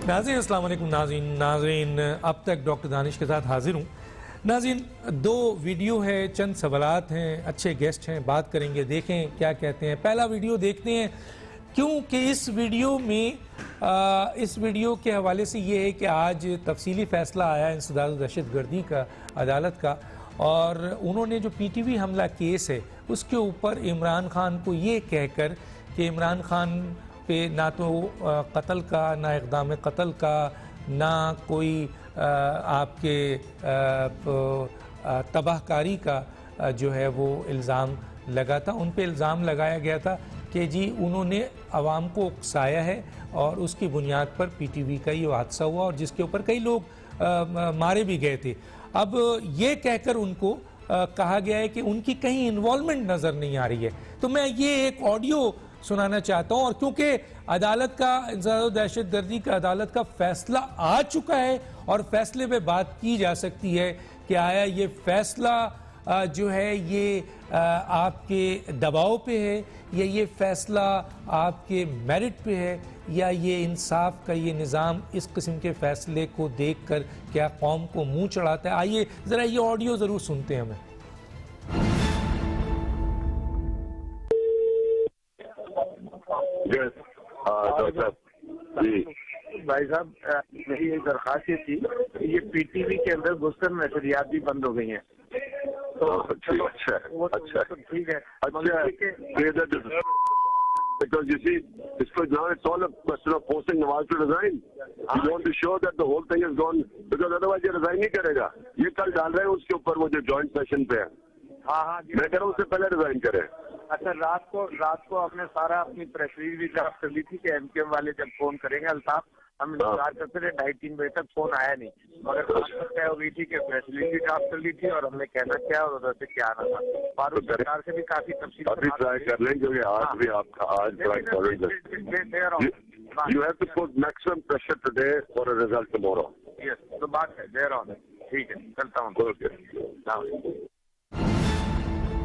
ناظرین السلام علیکم ناظرین اب تک ڈاکٹر دانش کے ساتھ حاضر ہوں. ناظرین دو ویڈیو ہے، چند سوالات ہیں، اچھے گیسٹ ہیں، بات کریں گے، دیکھیں کیا کہتے ہیں. پہلا ویڈیو دیکھتے ہیں کیونکہ اس ویڈیو کے حوالے سے یہ ہے کہ آج تفصیلی فیصلہ آیا انسداد و دہشت گردی کا عدالت کا، اور انہوں نے جو پی ٹی وی حملہ کیس ہے اس کے اوپر عمران خان کو یہ کہہ کر کہ عمران خان پہ نہ تو قتل کا، نہ اقدام قتل کا، نہ کوئی آپ کے تباہ کاری کا جو ہے وہ الزام لگا تھا. ان پہ الزام لگایا گیا تھا کہ جی انہوں نے عوام کو اکسایا ہے، اور اس کی بنیاد پر پی ٹی وی کا یہ حادثہ ہوا اور جس کے اوپر کئی لوگ مارے بھی گئے تھے. اب یہ کہہ کر ان کو کہا گیا ہے کہ ان کی کہیں انوالومنٹ نظر نہیں آ رہی ہے. تو میں یہ ایک آڈیو سنانا چاہتا ہوں، اور کیونکہ عدالت کا انسداد و دہشت گردی کا عدالت کا فیصلہ آ چکا ہے اور فیصلے پہ بات کی جا سکتی ہے کہ آیا یہ فیصلہ جو ہے یہ آپ کے دباؤ پہ ہے، یا یہ فیصلہ آپ کے میرٹ پہ ہے، یا یہ انصاف کا یہ نظام اس قسم کے فیصلے کو دیکھ کر کیا قوم کو منہ چڑھاتا ہے. آئیے ذرا یہ آڈیو ضرور سنتے ہیں. ہمیں بھائی صاحب میری ایک درخواست یہ تھی کہ یہ پی ٹی وی کے اندر گفتر نشریات بھی بند ہو گئی ہیں. ٹھیک ہے. Because you see, it's all a question of forcing Nawaz to resign. You want to show that the whole thing is gone, because otherwise یہ resign نہیں کرے گا. یہ کل ڈال رہے ہیں اس کے اوپر وہ جو جوائنٹ سیشن پہ ہے. ہاں میں کہہ رہا ہوں اس سے پہلے ریزائن کرے. اچھا رات کو آپ نے سارا اپنی پریس ریلیز بھی ڈرافٹ کر لی تھی کہ ایم کیو ایم والے جب فون کریں گے الطاف ہم انتظار کرتے رہے، 2:30-3 بجے تک فون آیا نہیں، مگر طے ہو گئی تھی کہ پریس ریلیز بھی ڈرافٹ کر لی تھی اور ہم نے کہنا کیا اور ادھر سے کیا آنا تھا. فاروق سرکار سے بھی کافی تفصیل ابھی ٹرائی کر لیں کیونکہ آج بھی آپ کا You have to put maximum pressure today for a result tomorrow. Yes, تو بات ہے دیر آن ہے. ٹھیک ہے چلتا ہوں.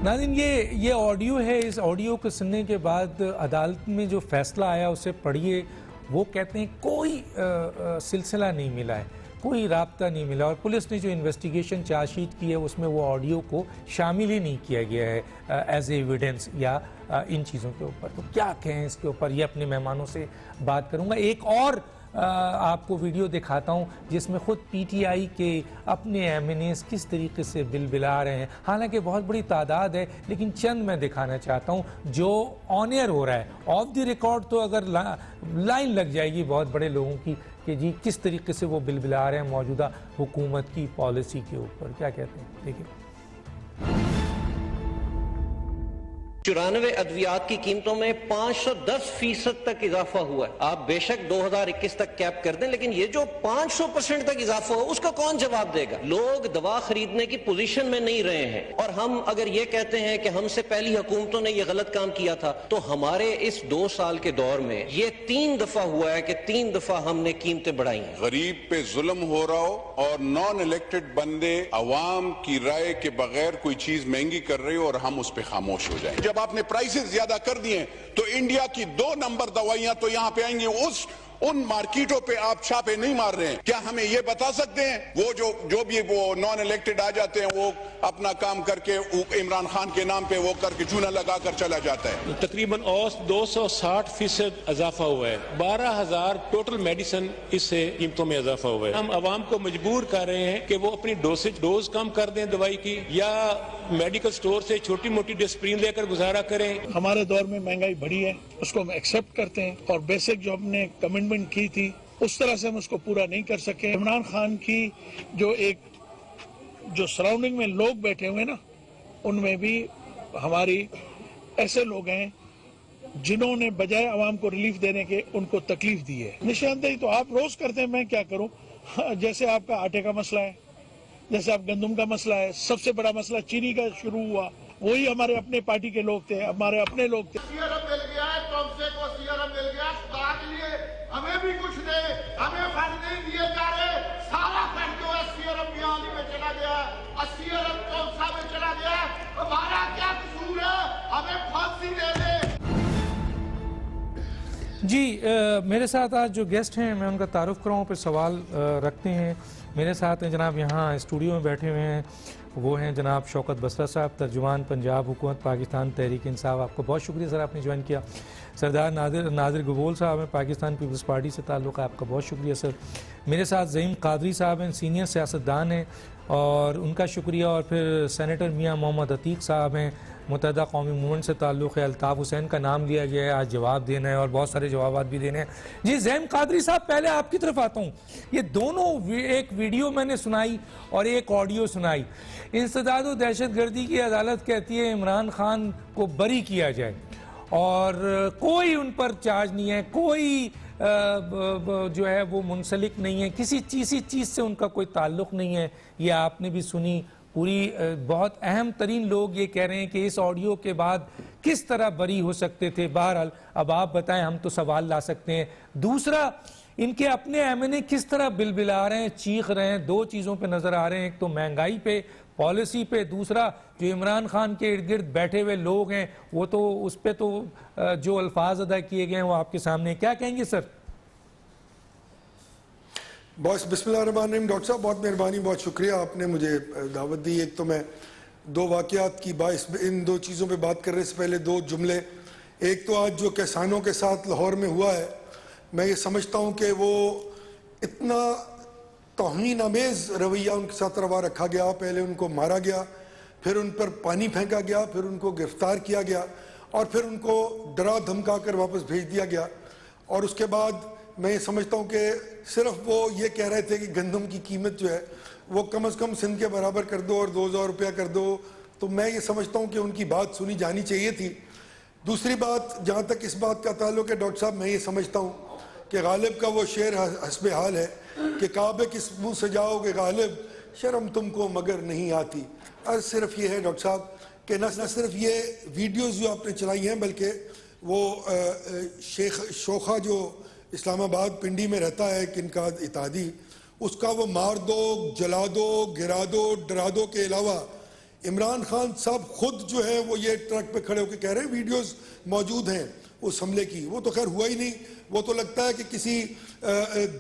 ناظرین یہ آڈیو ہے. اس آڈیو کو سننے کے بعد عدالت میں جو فیصلہ آیا اسے پڑھیے. وہ کہتے ہیں کوئی سلسلہ نہیں ملا ہے، کوئی رابطہ نہیں ملا، اور پولیس نے جو انویسٹیگیشن چارج شیٹ کی ہے اس میں وہ آڈیو کو شامل ہی نہیں کیا گیا ہے ایز ایویڈنس یا ان چیزوں کے اوپر. تو کیا کہیں اس کے اوپر، یہ اپنے مہمانوں سے بات کروں گا. ایک اور آپ کو ویڈیو دکھاتا ہوں جس میں خود پی ٹی آئی کے اپنے ایم این ایز کس طریقے سے بل بلا رہے ہیں. حالانکہ بہت بڑی تعداد ہے لیکن چند میں دکھانا چاہتا ہوں جو آن ایئر ہو رہا ہے. آف دی ریکارڈ تو اگر لائن لگ جائے گی بہت بڑے لوگوں کی کہ جی کس طریقے سے وہ بل بلا رہے ہیں موجودہ حکومت کی پالیسی کے اوپر. کیا کہتے ہیں دیکھیں. 94 ادویات کی قیمتوں میں 510% تک اضافہ ہوا ہے. آپ بے شک 2021 تک کیپ کر دیں، لیکن یہ جو 500% تک اضافہ ہوا اس کا کون جواب دے گا؟ لوگ دوا خریدنے کی پوزیشن میں نہیں رہے ہیں، اور ہم اگر یہ کہتے ہیں کہ ہم سے پہلی حکومتوں نے یہ غلط کام کیا تھا تو ہمارے اس 2 سال کے دور میں یہ 3 دفعہ ہوا ہے کہ 3 دفعہ ہم نے قیمتیں بڑھائی ہیں. غریب پہ ظلم ہو رہا ہو اور نان الیکٹڈ بندے عوام کی رائے کے بغیر کوئی چیز مہنگی کر رہے ہو اور ہم اس پہ خاموش ہو جائیں. جب آپ نے پرائسز زیادہ کر دیے تو انڈیا کی 2 نمبر دوائیاں تو یہاں پہ آئیں گی. ان مارکیٹوں پہ آپ چھاپے نہیں مار رہے ہیں. کیا ہمیں یہ بتا سکتے ہیں وہ جو بھی وہ نان الیکٹڈ آ جاتے ہیں وہ اپنا کام کر کے عمران خان کے نام پہ وہ کر کے چونا لگا کر چلا جاتا ہے. تقریباً 260% اضافہ ہوا ہے. 12,000 ٹوٹل میڈیسن اس سے قیمتوں میں اضافہ ہوا ہے. ہم عوام کو مجبور کر رہے ہیں کہ وہ اپنی ڈوز کم کر دیں دوائی کی، یا میڈیکل سٹور سے چھوٹی موٹی ڈسپرین لے کر گزارا کریں. ہمارے دور میں مہنگائی بڑھی ہے، اس کو ہم ایکسیپٹ کرتے ہیں، اور بیسک جو ہم نے کمنٹمنٹ کی تھی اس طرح سے ہم اس کو پورا نہیں کر سکے. عمران خان کی جو سراؤنڈنگ میں لوگ بیٹھے ہوئے نا، ان میں بھی ہماری ایسے لوگ ہیں جنہوں نے بجائے عوام کو ریلیف دینے کے ان کو تکلیف دی ہے. نشاندہی تو آپ روز کرتے ہیں، میں کیا کروں. جیسے آپ کا آٹے کا مسئلہ ہے، جیسے آپ گندم کا مسئلہ ہے، سب سے بڑا مسئلہ چینی کا شروع ہوا، وہی ہمارے اپنے پارٹی کے لوگ تھے، ہمارے اپنے لوگ تھے. مل گیا ہے تو ہم سے کو سیرم مل گیا، خدا کے لیے ہمیں بھی کچھ دے. ہمیں فنڈ نہیں دیے جا رہے. سارا فنڈ جو ہے سیرم میانی میں چلا گیا اور سیرم کونسا میں چلا گیا. ہمارا کیا قصور ہے؟ ہمیں پھانسی دے دے. جی میرے ساتھ آج جو گیسٹ ہیں میں ان کا تعارف کراؤں پھر سوال رکھتے ہیں. میرے ساتھ ہیں جناب یہاں اسٹوڈیو میں بیٹھے ہوئے ہیں, وہ ہیں جناب شوکت بسرا صاحب, ترجمان پنجاب حکومت پاکستان تحریک انصاف. آپ کو بہت شکریہ سر, آپ نے جوائن کیا. سردار ناظر گبول صاحب ہیں, پاکستان پیپلز پارٹی سے تعلق ہے, آپ کا بہت شکریہ سر. میرے ساتھ زعیم قادری صاحب ہیں, سینئر سیاستدان ہیں اور ان کا شکریہ. اور پھر سینیٹر میاں محمد عتیق صاحب ہیں, متحدہ قومی موومنٹ سے تعلق ہے. الطاف حسین کا نام لیا گیا ہے, آج جواب دینا ہے اور بہت سارے جوابات بھی دینے ہیں. جی زعیم قادری صاحب, پہلے آپ کی طرف آتا ہوں. یہ دونوں ایک ویڈیو میں نے سنائی اور ایک آڈیو سنائی. انسداد و دہشت گردی کی عدالت کہتی ہے عمران خان کو بری کیا جائے اور کوئی ان پر چارج نہیں ہے, کوئی جو ہے وہ منسلک نہیں ہے, کسی چیز سے ان کا کوئی تعلق نہیں ہے. یہ آپ نے بھی سنی پوری. بہت اہم ترین لوگ یہ کہہ رہے ہیں کہ اس آڈیو کے بعد کس طرح بری ہو سکتے تھے. بہرحال اب آپ بتائیں, ہم تو سوال لا سکتے ہیں. دوسرا, ان کے اپنے ایم این اے کس طرح بلبلا رہے ہیں, چیخ رہے ہیں. دو چیزوں پہ نظر آ رہے ہیں, ایک تو مہنگائی پہ, پالیسی پہ, دوسرا جو عمران خان کے ارد گرد بیٹھے ہوئے لوگ ہیں وہ تو اس پہ تو جو الفاظ ادا کیے گئے ہیں وہ آپ کے سامنے. کیا کہیں گے سر؟ بسم اللہ الرحمن الرحیم. ڈاکٹر صاحب بہت مہربانی, بہت شکریہ, آپ نے مجھے دعوت دی. ایک تو میں دو واقعات کی ان دو چیزوں پہ بات کرنے سے پہلے دو جملے. ایک تو آج جو کسانوں کے ساتھ لاہور میں ہوا ہے, میں یہ سمجھتا ہوں کہ وہ اتنا توہین آمیز رویہ ان کے ساتھ روا رکھا گیا. پہلے ان کو مارا گیا, پھر ان پر پانی پھینکا گیا, پھر ان کو گرفتار کیا گیا اور پھر ان کو ڈرا دھمکا کر واپس بھیج دیا گیا. اور اس کے بعد میں یہ سمجھتا ہوں کہ صرف وہ یہ کہہ رہے تھے کہ گندم کی قیمت جو ہے وہ کم از کم سندھ کے برابر کر دو اور 2000 روپیہ کر دو. تو میں یہ سمجھتا ہوں کہ ان کی بات سنی جانی چاہیے تھی. دوسری بات, جہاں تک اس بات کا تعلق ہے ڈاکٹر صاحب, میں یہ سمجھتا ہوں کہ غالب کا وہ شعر حسب حال ہے کہ کعبے کس منہ سے جاؤ گے غالب, شرم تم کو مگر نہیں آتی. اور صرف یہ ہے ڈاکٹر صاحب کہ نہ صرف یہ ویڈیوز جو آپ نے چلائی ہیں بلکہ وہ شوخا جو اسلام آباد پنڈی میں رہتا ہے کہ ان کا اتحادی, اس کا وہ مار دو, جلا دو, گرا دو, ڈرا دو کے علاوہ عمران خان صاحب خود جو ہے وہ یہ ٹرک پہ کھڑے ہو کے کہہ رہے ہیں ویڈیوز موجود ہیں اس حملے کی. وہ تو خیر ہوا ہی نہیں, وہ تو لگتا ہے کہ کسی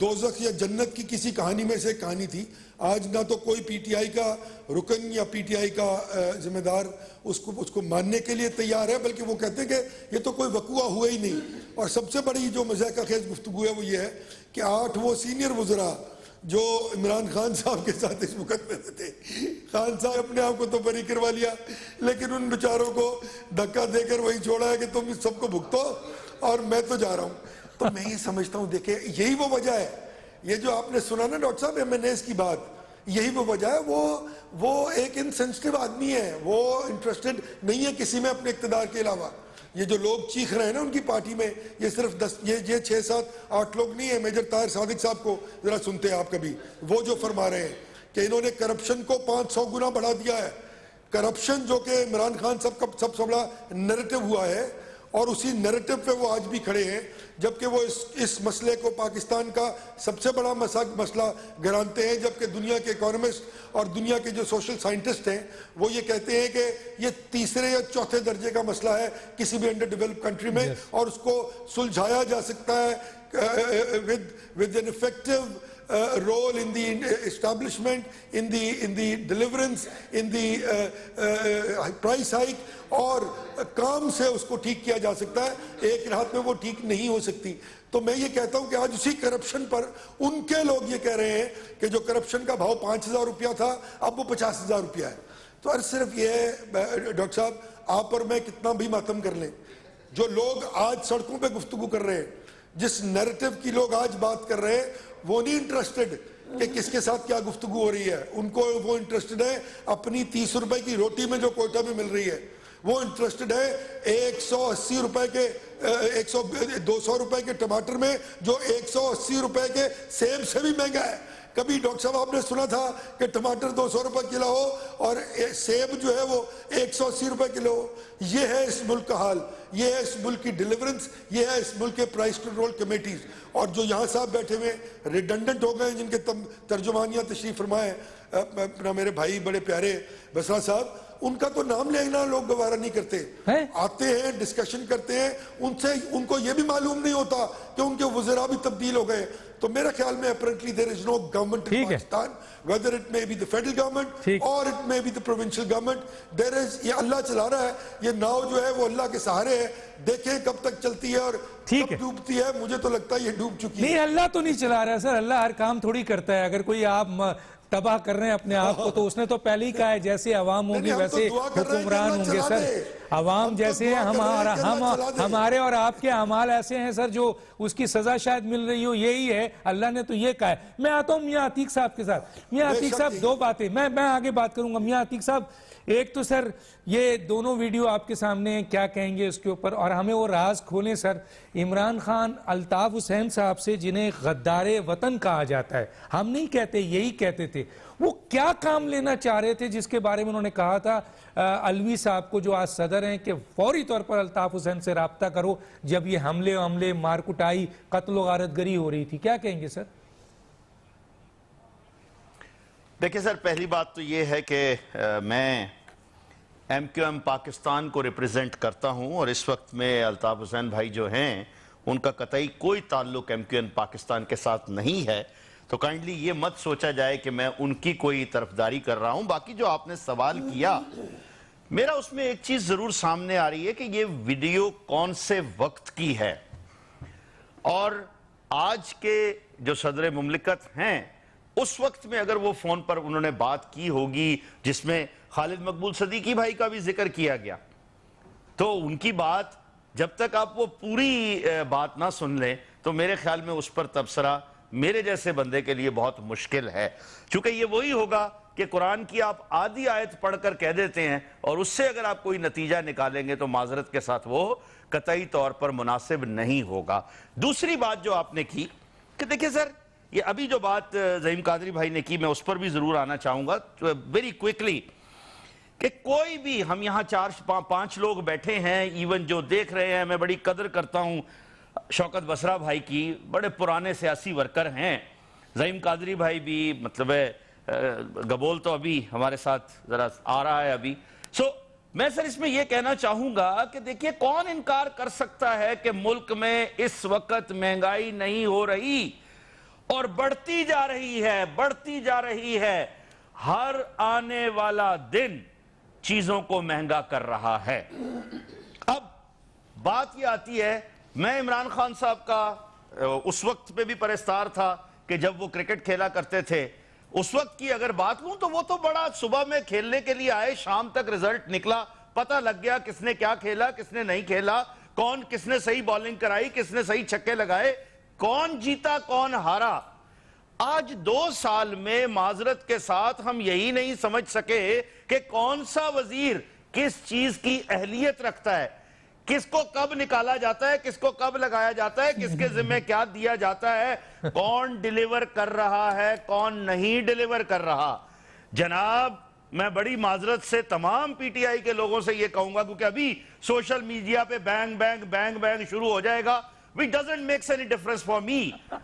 دوزخ یا جنت کی کسی کہانی میں سے کہانی تھی. آج نہ تو کوئی پی ٹی آئی کا رکن یا پی ٹی آئی کا ذمہ دار اس کو ماننے کے لیے تیار ہے, بلکہ وہ کہتے ہیں کہ یہ تو کوئی وقوع ہوا ہی نہیں. اور سب سے بڑی جو مضحکہ خیز گفتگو ہے وہ یہ ہے کہ 8 وہ سینئر وزراء جو عمران خان صاحب کے ساتھ اس مقدمے میں تھے, خان صاحب اپنے آپ کو تو بری کروا لیا لیکن ان بیچاروں کو دھکا دے کر وہی چھوڑا ہے کہ تم اس سب کو بھگتو اور میں تو جا رہا ہوں. تو میں یہ سمجھتا ہوں دیکھیں یہی وہ وجہ ہے, یہ جو آپ نے سنا نا ڈاکٹر صاحب ایم این ایز کی بات, یہی وہ وجہ ہے. وہ ایک انسینسٹیو آدمی ہے, وہ انٹرسٹڈ نہیں ہے کسی میں اپنے اقتدار کے علاوہ. یہ جو لوگ چیخ رہے ہیں نا ان کی پارٹی میں, یہ صرف 6 7 8 لوگ نہیں ہیں. میجر طاہر صادق صاحب کو ذرا سنتے ہیں آپ کبھی, وہ جو فرما رہے ہیں کہ انہوں نے کرپشن کو 500 گنا بڑھا دیا ہے. کرپشن جو کہ عمران خان سب سے بڑا نیریٹو ہوا ہے اور اسی نیریٹو پہ وہ آج بھی کھڑے ہیں, جبکہ وہ اس مسئلے کو پاکستان کا سب سے بڑا مسئلہ گرانتے ہیں, جبکہ دنیا کے اکانومسٹ اور دنیا کے جو سوشل سائنٹسٹ ہیں وہ یہ کہتے ہیں کہ یہ تیسرے یا چوتھے درجے کا مسئلہ ہے کسی بھی انڈر ڈیولپ کنٹری میں, اور اس کو سلجھایا جا سکتا ہے with an effective role in the establishment, in the deliverance, in the price hike, اور کام سے اس کو ٹھیک کیا جا سکتا ہے, ایک رات میں وہ ٹھیک نہیں ہو سکتی. تو میں یہ کہتا ہوں کہ آج اسی کرپشن پر ان کے لوگ یہ کہہ رہے ہیں کہ جو کرپشن کا بھاؤ 5000 روپیہ تھا اب وہ 50,000 روپیہ ہے. تو صرف یہ ہے ڈاکٹر صاحب, آپ اور میں کتنا بھی ماتم کر لیں, جو لوگ آج سڑکوں پہ گفتگو کر رہے ہیں, جس نیریٹو کی لوگ آج بات کر رہے ہیں, وہ نہیں انٹرسٹڈ کہ کس کے ساتھ کیا گفتگو ہو رہی ہے. ان کو وہ انٹرسٹڈ ہے اپنی 30 روپے کی روٹی میں جو کوئٹہ میں مل رہی ہے. وہ انٹرسٹڈ ہے 180 روپے کے 200 روپے کے ٹماٹر میں جو 180 روپے کے سیب سے بھی مہنگا ہے. کبھی ڈاکٹر صاحب آپ نے سنا تھا کہ ٹماٹر 200 روپے کلو ہو اور سیب جو ہے وہ 180 روپے کلو ہو؟ یہ ہے اس ملک کا حال, یہ ہے اس ملک کی ڈیلیورنس, یہ ہے اس ملک کے پرائس کنٹرول کمیٹیز. اور جو یہاں صاحب بیٹھے ہوئے ریڈنڈنٹ ہو گئے, جن کے ترجمانیاں تشریف فرمائے, اپنا میرے بھائی بڑے پیارے بسرا صاحب, ان کا تو نام لینا لوگ گوارا نہیں کرتے. آتے ہیں, ڈسکشن کرتے ہیں, ان سے ان کو یہ بھی معلوم نہیں ہوتا کہ ان کے وزراء بھی تبدیل ہو گئے. تو میرا خیال میں apparently there is no government in Pakistan, whether it may be the federal government or it may be the provincial government. There is, یہ اللہ چلا رہا ہے, یہ ناؤ جو ہے وہ اللہ کے سہارے ہے, دیکھیں کب تک چلتی ہے اور کب ڈوبتی ہے. مجھے تو لگتا ہے یہ ڈوب چکی ہے. نہیں, اللہ تو نہیں چلا رہا سر, اللہ ہر کام تھوڑی کرتا ہے. اگر کوئی آپ تباہ کر رہے ہیں اپنے آپ کو تو اس نے تو پہلے ہی کہا ہے جیسے عوام ہوں گے ویسے حکمران ہوں گے. سر عوام جیسے ہمارے اور آپ کے اعمال ایسے ہیں سر جو اس کی سزا شاید مل رہی ہو, یہی ہے. اللہ نے تو یہ کہا ہے. میں آتا ہوں میاں عتیق صاحب کے ساتھ. میاں عتیق صاحب دو باتیں میں آگے بات کروں گا. میاں عتیق صاحب, ایک تو سر یہ دونوں ویڈیو آپ کے سامنے ہیں, کیا کہیں گے اس کے اوپر, اور ہمیں وہ راز کھولیں سر. عمران خان الطاف حسین صاحب سے جنہیں غدار وطن کہا جاتا ہے, ہم نہیں کہتے, یہی کہتے تھے, وہ کیا کام لینا چاہ رہے تھے جس کے بارے میں انہوں نے کہا تھا علوی صاحب کو جو آج صدر ہیں کہ فوری طور پر الطاف حسین سے رابطہ کرو جب یہ حملے مار کٹائی قتل و غارت گری ہو رہی تھی. کیا کہیں گے سر؟ دیکھیں سر, پہلی بات تو یہ ہے کہ میں ایم کیو ایم پاکستان کو ریپریزنٹ کرتا ہوں اور اس وقت میں الطاف حسین بھائی جو ہیں ان کا قطعی کوئی تعلق ایم کیو ایم پاکستان کے ساتھ نہیں ہے. تو کائنڈلی یہ مت سوچا جائے کہ میں ان کی کوئی طرفداری کر رہا ہوں. باقی جو آپ نے سوال کیا, میرا اس میں ایک چیز ضرور سامنے آ رہی ہے کہ یہ ویڈیو کون سے وقت کی ہے, اور آج کے جو صدر مملکت ہیں اس وقت میں اگر وہ فون پر انہوں نے بات کی ہوگی جس میں خالد مقبول صدیقی بھائی کا بھی ذکر کیا گیا, تو ان کی بات جب تک آپ وہ پوری بات نہ سن لیں تو میرے خیال میں اس پر تبصرہ میرے جیسے بندے کے لیے بہت مشکل ہے. چونکہ یہ وہی ہوگا کہ قرآن کی آپ آدھی آیت پڑھ کر کہہ دیتے ہیں اور اس سے اگر آپ کوئی نتیجہ نکالیں گے تو معذرت کے ساتھ وہ قطعی طور پر مناسب نہیں ہوگا. دوسری بات جو آپ نے کی کہ دیکھیں سر, یہ ابھی جو بات زعیم قادری بھائی نے کی میں اس پر بھی ضرور آنا چاہوں گا ویری کوئکلی, کہ کوئی بھی, ہم یہاں 4-5 لوگ بیٹھے ہیں, ایون جو دیکھ رہے ہیں, میں بڑی قدر کرتا ہوں شوکت بسرا بھائی کی, بڑے پرانے سیاسی ورکر ہیں. زعیم قادری بھائی بھی, مطلب ہے گبول تو ابھی ہمارے ساتھ ذرا آ رہا ہے ابھی. میں سر اس میں یہ کہنا چاہوں گا کہ دیکھیے کون انکار کر سکتا ہے کہ ملک میں اس وقت مہنگائی نہیں ہو رہی اور بڑھتی جا رہی ہے. ہر آنے والا دن چیزوں کو مہنگا کر رہا ہے. اب بات یہ آتی ہے, میں عمران خان صاحب کا اس وقت پہ بھی پرستار تھا کہ جب وہ کرکٹ کھیلا کرتے تھے. اس وقت کی اگر بات لوں تو وہ تو بڑا, صبح میں کھیلنے کے لیے آئے, شام تک رزلٹ نکلا, پتہ لگ گیا کس نے کیا کھیلا, کس نے نہیں کھیلا, کس نے صحیح بالنگ کرائی, کس نے صحیح چھکے لگائے, کون جیتا کون ہارا. آج 2 سال میں معذرت کے ساتھ ہم یہی نہیں سمجھ سکے کہ کون سا وزیر کس چیز کی اہلیت رکھتا ہے, کس کو کب نکالا جاتا ہے, کس کو کب لگایا جاتا ہے, کس کے ذمہ کیا دیا جاتا ہے, کون ڈیلیور کر رہا ہے, کون نہیں ڈیلیور کر رہا. جناب میں بڑی معذرت سے تمام پی ٹی آئی کے لوگوں سے یہ کہوں گا, کیونکہ ابھی سوشل میڈیا پہ بینگ شروع ہو جائے گا, which doesn't make any difference for me.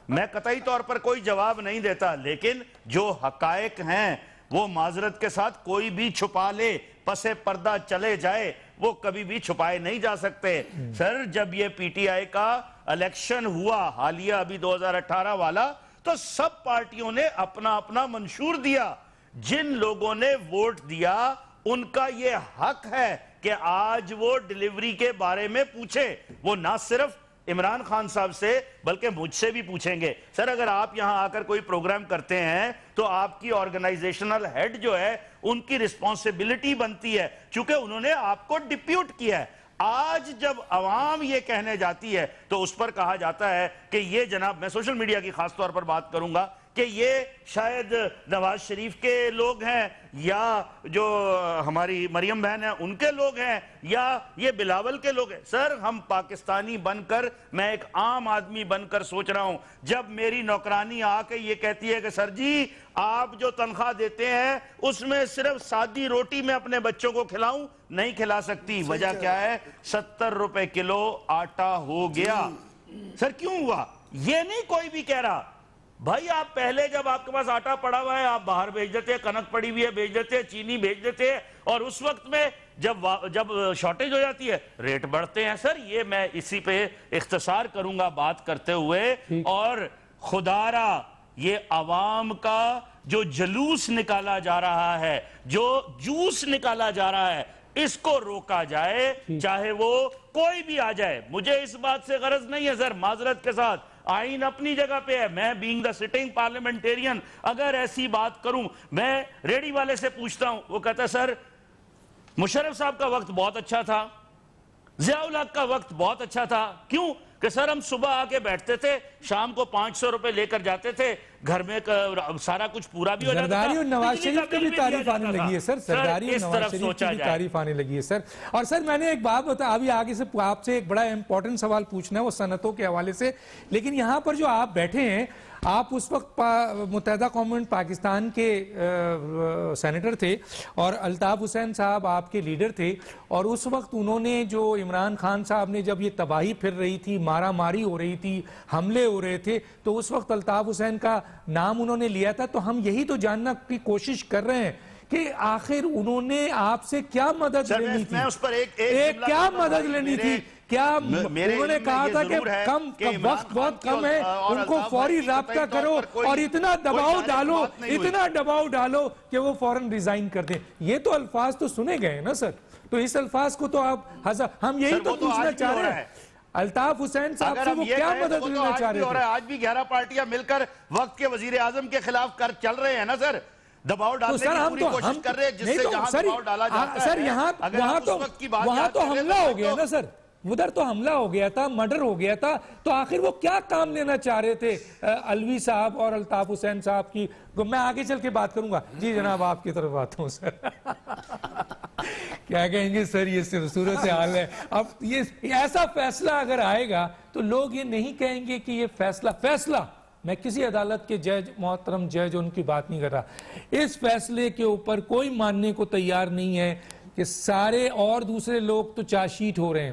میں قطعی طور پر کوئی جواب نہیں دیتا, لیکن جو حقائق ہیں وہ معذرت کے ساتھ کوئی بھی چھپا لے, پس پردہ چلے جائے, وہ کبھی بھی چھپائے نہیں جا سکتے. سر جب یہ پی ٹی آئی کا الیکشن ہوا حالیہ ابھی 2018 والا, تو سب پارٹیوں نے اپنا اپنا منشور دیا. جن لوگوں نے ووٹ دیا ان کا یہ حق ہے کہ آج وہ ڈیلیوری کے بارے میں پوچھے. وہ نہ صرف عمران خان صاحب سے بلکہ مجھ سے بھی پوچھیں گے. سر اگر آپ یہاں آ کر کوئی پروگرام کرتے ہیں تو آپ کی آرگنائزیشنل ہیڈ جو ہے ان کی رسپانسبلٹی بنتی ہے, چونکہ انہوں نے آپ کو ڈپیوٹ کیا ہے. آج جب عوام یہ کہنے جاتی ہے تو اس پر کہا جاتا ہے کہ یہ جناب, میں سوشل میڈیا کی خاص طور پر بات کروں گا, کہ یہ شاید نواز شریف کے لوگ ہیں یا جو ہماری مریم بہن ہیں ان کے لوگ ہیں یا یہ بلاول کے لوگ ہیں. سر ہم پاکستانی بن کر, میں ایک عام آدمی بن کر سوچ رہا ہوں, جب میری نوکرانی آ کے یہ کہتی ہے کہ سر جی آپ جو تنخواہ دیتے ہیں اس میں صرف سادی روٹی میں اپنے بچوں کو کھلاؤں, نہیں کھلا سکتی. وجہ کیا ہے؟ 70 روپے کلو آٹا ہو گیا. سر کیوں ہوا؟ یہ نہیں کوئی بھی کہہ رہا. بھائی آپ پہلے جب آپ کے پاس آٹا پڑا ہوا ہے آپ باہر بھیج دیتے, کنک پڑی ہوئی ہے بھیج دیتے, چینی بھیج دیتے, اور اس وقت میں جب شارٹیج ہو جاتی ہے ریٹ بڑھتے ہیں. سر یہ میں اسی پہ اختصار کروں گا بات کرتے ہوئے. اور خدا را یہ عوام کا جو جلوس نکالا جا رہا ہے, جو جوس نکالا جا رہا ہے, اس کو روکا جائے, چاہے وہ کوئی بھی آ جائے. مجھے اس بات سے غرض نہیں ہے سر, معذرت کے ساتھ, آئین اپنی جگہ پہ ہے. میں بینگ دا سٹنگ پارلیمنٹیرین اگر ایسی بات کروں, میں ریڈی والے سے پوچھتا ہوں, وہ کہتا ہے سر مشرف صاحب کا وقت بہت اچھا تھا, ضیاء الحق کا وقت بہت اچھا تھا. کیوں کہ سر ہم صبح آ کے بیٹھتے تھے, شام کو 500 روپے لے کر جاتے تھے, گھر میں سارا کچھ پورا بھی ہو جاتا تھا. زرداری اور نواز شریف کی بھی تعریف آنے لگی ہے سر, زرداری اور نواز شریف کی بھی تعریف آنے لگی ہے سر. اور سر میں نے ایک بات بتا, ابھی آگے سے آپ سے ایک بڑا امپورٹنٹ سوال پوچھنا ہے وہ صنعتوں کے حوالے سے, لیکن یہاں پر جو آپ بیٹھے ہیں, آپ اس وقت متحدہ قوم پاکستان کے سینیٹر تھے اور الطاف حسین صاحب آپ کے لیڈر تھے, اور اس وقت انہوں نے جو عمران خان صاحب نے جب یہ تباہی پھر رہی تھی, مارا ماری ہو رہی تھی, حملے ہو رہے تھے, تو اس وقت الطاف حسین کا نام انہوں نے لیا تھا. تو ہم یہی تو جاننا کی کوشش کر رہے ہیں کہ آخر انہوں نے آپ سے کیا مدد لینی تھی, کیا مدد لینی تھی, کیا انہوں نے کہا تھا کہ وقت بہت کم ہے, ان کو فوری رابطہ کرو اور اتنا دباؤ ڈالو کہ وہ فوراً ریزائن کر دیں. یہ تو الفاظ تو سنے گئے نا سر, تو اس الفاظ کو تو آپ ہم یہی تو پوچھنا چاہ رہے ہیں الطاف حسین صاحب سے وہ کیا مدد لینا چاہ رہے تھے. آج بھی 11 پارٹیاں مل کر وقت کے وزیر اعظم کے خلاف چل رہے ہیں نا سر, دباؤ ڈالنے کی پوری کوشش کر رہے ہیں, جس سے جہاں دباؤ ڈالا جاتا ہے. سر وہاں تو حملہ ہو گیا نا سر, ادھر تو حملہ ہو گیا تھا, مرڈر ہو گیا تھا, تو آخر وہ کیا کام لینا چاہ رہے تھے علوی صاحب اور الطاف حسین صاحب کی. میں آگے چل کے بات کروں گا. جی جناب آپ کی طرف آتا ہوں سر. کیا کہیں گے سر, یہ صورت حال ہے. اب یہ ایسا فیصلہ اگر آئے گا تو لوگ یہ نہیں کہیں گے کہ یہ فیصلہ میں کسی عدالت کے جج, محترم جج, ان کی بات نہیں کر رہا, اس فیصلے کے اوپر کوئی ماننے کو تیار نہیں ہے کہ سارے اور دوسرے لوگ تو چاشیٹ ہو رہے ہیں.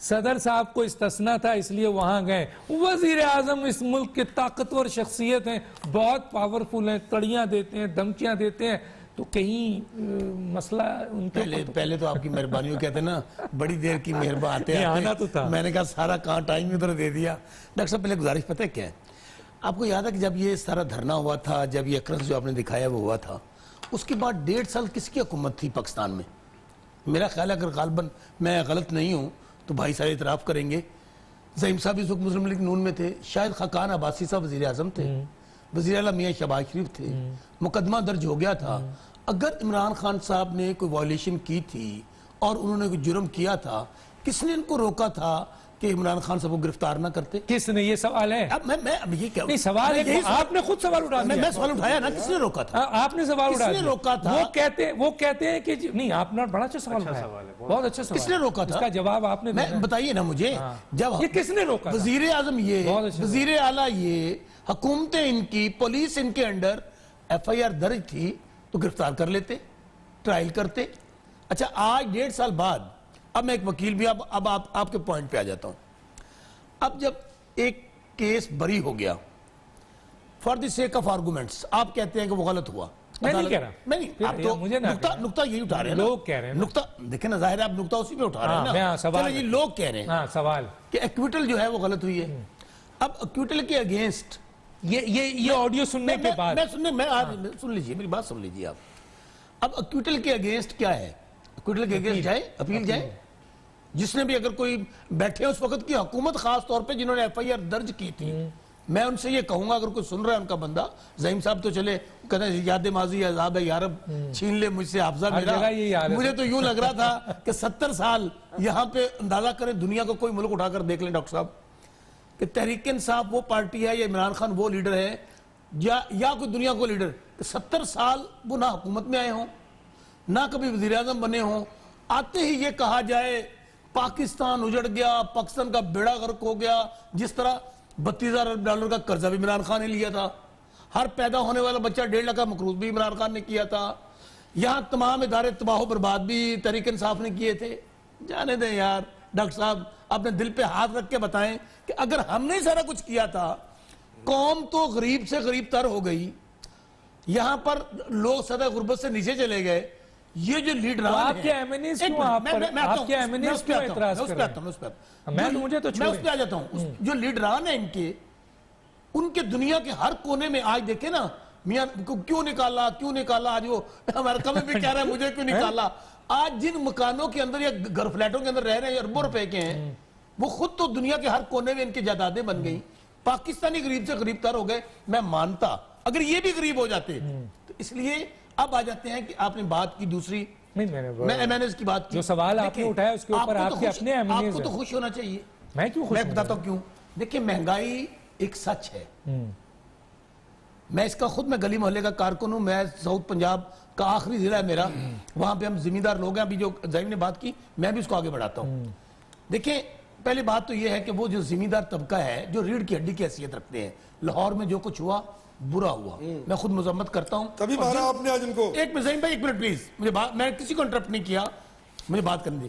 صدر صاحب کو استثناء تھا اس لیے وہاں گئے. وزیر اعظم اس ملک کے طاقتور شخصیت ہیں, بہت پاورفل ہیں, تڑیاں دیتے ہیں, دھمکیاں دیتے ہیں, تو کہیں مسئلہ ان کے پہلے تو آپ کی مہربانی کہتے ہیں نا, بڑی دیر کی مہربان آتے میں نے کہا سارا کہاں ٹائم ادھر دے دیا. ڈاکٹر صاحب پہلے گزارش پتہ ہے کیا ہے, آپ کو یاد ہے کہ جب یہ سارا دھرنا ہوا تھا, جب یہ اکرس جو آپ نے دکھایا وہ ہوا تھا, اس کے بعد 1.5 سال کس کی حکومت تھی پاکستان میں؟ میرا خیال ہے اگر غالباً میں غلط نہیں ہوں تو بھائی سارے اعتراف کریں گے, زعیم صاحب اس وقت مسلم لیگ نون میں تھے, شاید خاقان عباسی صاحب وزیر اعظم تھے, وزیر اعلیٰ میاں شہباز شریف تھے, مقدمہ درج ہو گیا تھا. اگر عمران خان صاحب نے کوئی وائلیشن کی تھی اور انہوں نے کوئی جرم کیا تھا, کس نے ان کو روکا تھا کہ عمران خان صاحب کو گرفتار نہ کرتے؟ کس نے؟ یہ سوال ہے. اب میں یہ کیا نہیں, سوال ہے, آپ نے خود سوال اٹھا دیا. میں سوال اٹھایا نا, کس نے روکا تھا؟ آپ نے سوال اٹھا دیا. کس نے روکا تھا؟ وہ کہتے ہیں کہ نہیں, آپ نے بڑا اچھا سوال اٹھایا, بہت اچھا سوال. کس نے روکا تھا؟ اس کا جواب آپ نے بتائیے نا مجھے. جب یہ کس نے روکا؟ وزیر اعظم یہ, وزیر اعلیٰ یہ, حکومتیں ان کی, پولیس ان کے انڈر, FIR درج تھی تو گرفتار کر لیتے, ٹرائل کرتے. اچھا آج 1.5 سال بعد, اب میں ایک وکیل بھی, اب آپ کے پوائنٹ پہ آ جاتا ہوں. اب جب ایک کیس بری ہو گیا for the sake of arguments, آپ کہتے ہیں کہ وہ غلط ہوا. میں نہیں کہہ رہا, میں نہیں, آپ تو نکتہ یہی اٹھا رہے ہیں, لوگ کہہ رہے ہیں نکتہ دیکھیں نا, ظاہر ہے آپ نکتہ اسی پہ اٹھا رہے ہیں نا. چلو یہ لوگ کہہ رہے ہیں سوال کہ ایکویٹل جو ہے وہ غلط ہوئی ہے. اب ایکویٹل کے اگینسٹ یہ آڈیو سننے کے بعد میں سن لیجئے, میری بات سن لیجئے آپ. اب ایکویٹل کے اگینسٹ کیا ہے؟ ایکویٹل کے اگینسٹ جائے, اپیل جائے. جس نے بھی اگر کوئی بیٹھے اس وقت کی حکومت, خاص طور پہ جنہوں نے FIR درج کی تھی, میں ان سے یہ کہوں گا, اگر کوئی سن رہا ہے ان کا بندہ, زعیم صاحب تو چلے کہتے ہیں یاد ماضی عذاب ہے یارب, چھین لے مجھ سے حافظہ میرا. مجھے تو یوں لگ رہا تھا کہ 70 سال یہاں پہ, اندازہ کریں دنیا کو کوئی ملک اٹھا کر دیکھ لیں ڈاکٹر صاحب, کہ تحریک انصاف وہ پارٹی ہے یا عمران خان وہ لیڈر ہے یا کوئی دنیا کو لیڈر, 70 سال وہ نہ حکومت میں آئے ہوں, نہ کبھی وزیر اعظم بنے ہوں, آتے ہی یہ کہا جائے پاکستان اجڑ گیا, پاکستان کا بیڑا غرق ہو گیا. جس طرح 32,000 ارب ڈالر کا قرضہ بھی عمران خان نے لیا تھا, ہر پیدا ہونے والا بچہ 1.5 لاکھ کا مقروض بھی عمران خان نے کیا تھا, یہاں تمام ادارے تباہ و برباد بھی تحریک انصاف نے کیے تھے. جانے دیں یار ڈاکٹر صاحب, اپنے دل پہ ہاتھ رکھ کے بتائیں کہ اگر ہم نے سارا کچھ کیا تھا, قوم تو غریب سے غریب تر ہو گئی, یہاں پر لوگ سطح غربت سے نیچے چلے گئے, یہ جو لیڈران آپ کے ایمنیز کیوں آپ پر آپ کے ایمنیز کیوں اعتراض کر رہے ہیں؟ میں مجھے تو میں اس پہ آ جاتا ہوں. جو لیڈران ہیں ان کے دنیا کے ہر کونے میں آج دیکھیں نا میاں کیوں نکالا آج وہ ہمارا کبھی بھی کہہ رہا ہے مجھے کیوں نکالا. آج جن مکانوں کے اندر یا گھر فلیٹوں کے اندر رہ رہے ہیں اربوں روپے کے ہیں وہ خود تو دنیا کے ہر کونے میں ان کی جائیدادیں بن گئی. پاکستانی غریب سے غریب تر ہو گئے. میں مانتا اگر یہ بھی غریب ہو جاتے تو اس لیے اب آ جاتے ہیں کہ آپ نے بات کی دوسری میں ایمینز کی بات کی. جو سوال آپ نے اٹھایا اس کے اوپر آپ کے اپنے ایمینز ہیں. آپ کو تو خوش ہونا چاہیے. میں کیوں خوش میں بتاتا ہوں کیوں. دیکھیں مہنگائی ایک سچ ہے. میں اس کا خود میں گلی محلے کا کارکن ہوں. میں ساؤتھ پنجاب کا آخری ضلع ہے میرا. وہاں پہ ہم زمیندار لوگ ہیں. ابھی جو زائم نے بات کی میں بھی اس کو آگے بڑھاتا ہوں. دیکھیں پہلی بات تو یہ ہے کہ وہ جو زمیندار طبقہ ہے جو ریڑھ کی ہڈی کی حیثیت رکھتے ہیں. لاہور میں جو کچھ ہوا برا ہوا. میں خود مذمت کرتا ہوں. تبھی مارا آپ نے آج ان کو. ایک زائم بھائی ایک منٹ پلیز. میں کسی کو انٹرپٹ نہیں کیا. مجھے بات کرنے دیں.